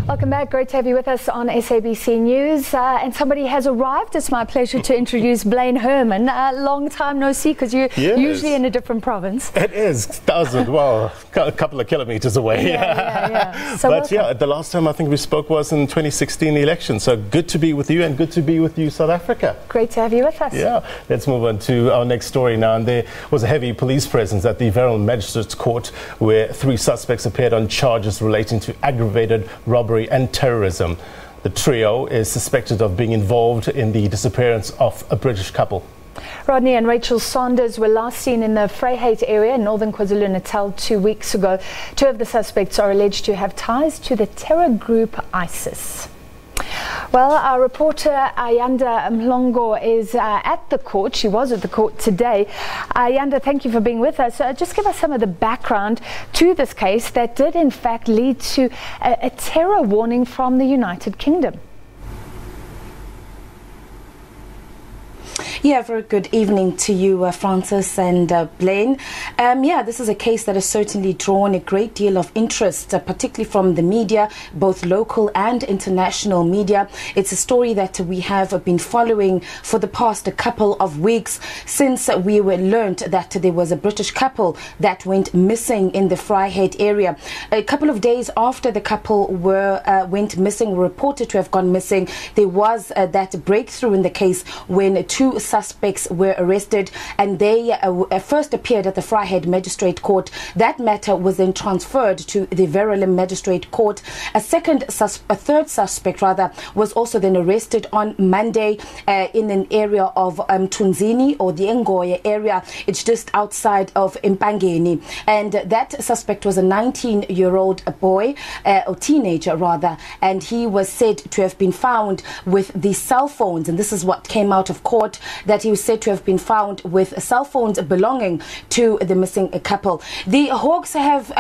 Welcome back. Great to have you with us on SABC News. And somebody has arrived. It's my pleasure to introduce Blaine Herman. Long time no see, because you're usually in a different province. It is. Well, a couple of kilometers away. Yeah. So but the last time I think we spoke was in 2016 election. So good to be with you, and good to be with you, South Africa. Great to have you with us. Yeah. Let's move on to our next story now. And there was a heavy police presence at the Verulam Magistrate's court, where 3 suspects appeared on charges relating to aggravated robbery and terrorism. The trio is suspected of being involved in the disappearance of a British couple. Rodney and Rachel Saunders were last seen in the Vryheid area in Northern KwaZulu-Natal 2 weeks ago. 2 of the suspects are alleged to have ties to the terror group ISIS. Well, our reporter Ayanda Mhlongo is at the court. She was at the court today. Ayanda, thank you for being with us. Just give us some of the background to this case that did in fact lead to a terror warning from the United Kingdom. Yeah, very good evening to you, Francis and Blaine. This is a case that has certainly drawn a great deal of interest, particularly from the media, both local and international media. It's a story that we have been following for the past couple of weeks, since we were learnt that there was a British couple that went missing in the Vryheid area. A couple of days after the couple went missing, reported to have gone missing, there was that breakthrough in the case when 2 suspects were arrested, and they first appeared at the Vryheid Magistrate Court. That matter was then transferred to the Verulam Magistrate Court. A third suspect was also then arrested on Monday in an area of Tunzini, or the Engoya area. It's just outside of Impangeni, and that suspect was a 19-year-old boy, or teenager rather, and he was said to have been found with the cell phones, and this is what came out of court, that he was said to have been found with cell phones belonging to the missing couple. The Hawks have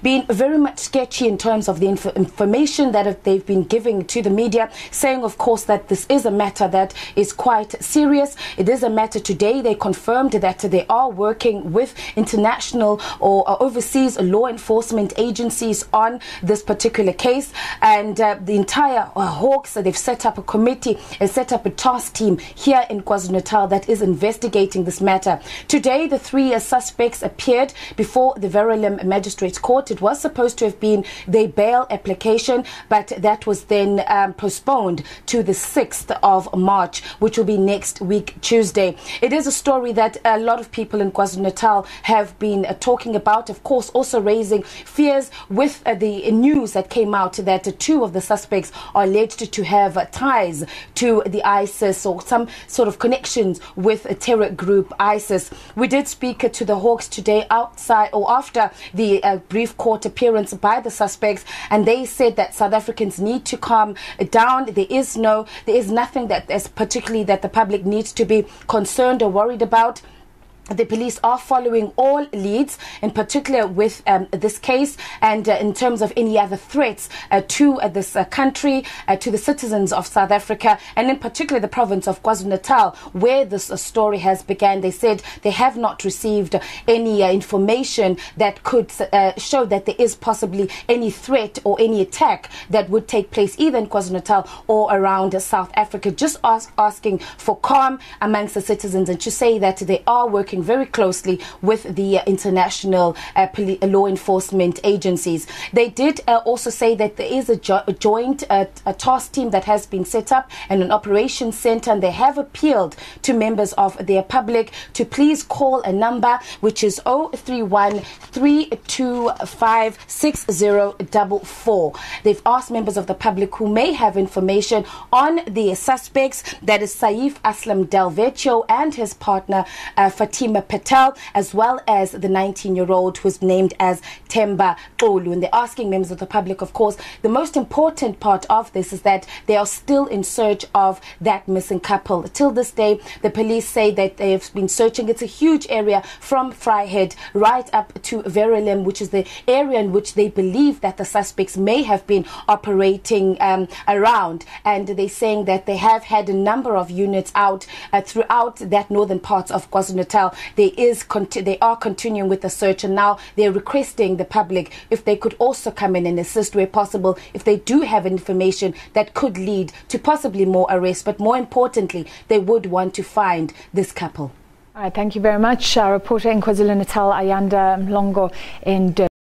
been very much sketchy in terms of the information that they've been giving to the media, saying of course that this is a matter that is quite serious. It is a matter today. They confirmed that they are working with international or overseas law enforcement agencies on this particular case, and the entire Hawks, they've set up a committee, set up a task team here in KwaZulu-Natal that is investigating this matter. Today, the 3 suspects appeared before the Verulam Magistrates Court. It was supposed to have been their bail application, but that was then postponed to the 6th of March, which will be next week, Tuesday. It is a story that a lot of people in KwaZulu-Natal have been talking about, of course, also raising fears with the news that came out that 2 of the suspects are alleged to have ties to the ISIS, or some sort of connections with a terror group ISIS. We did speak to the Hawks today outside or after the brief court appearance by the suspects, and they said that South Africans need to calm down. There is nothing that is particularly that the public needs to be concerned or worried about. The police are following all leads, in particular with this case, and in terms of any other threats to this country, to the citizens of South Africa, and in particular the province of KwaZulu-Natal, where this story has begun. They said they have not received any information that could show that there is possibly any threat or any attack that would take place either in KwaZulu-Natal or around South Africa. Just asking for calm amongst the citizens, and to say that they are working very closely with the international law enforcement agencies. They did also say that there is a joint task team that has been set up and an operations center, and they have appealed to members of their public to please call a number which is 031 325 6044. They've asked members of the public who may have information on the suspects, that is Saif Aslam Delvecchio and his partner Fatima Patel, as well as the 19-year-old who's named as Temba Olu. And they're asking members of the public, of course, the most important part of this is that they are still in search of that missing couple. Till this day, the police say that they have been searching. It's a huge area from Vryheid right up to Verulam, which is the area in which they believe that the suspects may have been operating around. And they're saying that they have had a number of units out throughout that northern parts of KwaZulu-Natal, Now, they are continuing with the search, and now they're requesting the public if they could also come in and assist where possible if they do have information that could lead to possibly more arrests. But more importantly, they would want to find this couple. All right, thank you very much. Our reporter in KwaZulu-Natal, Ayanda Mhlongo, in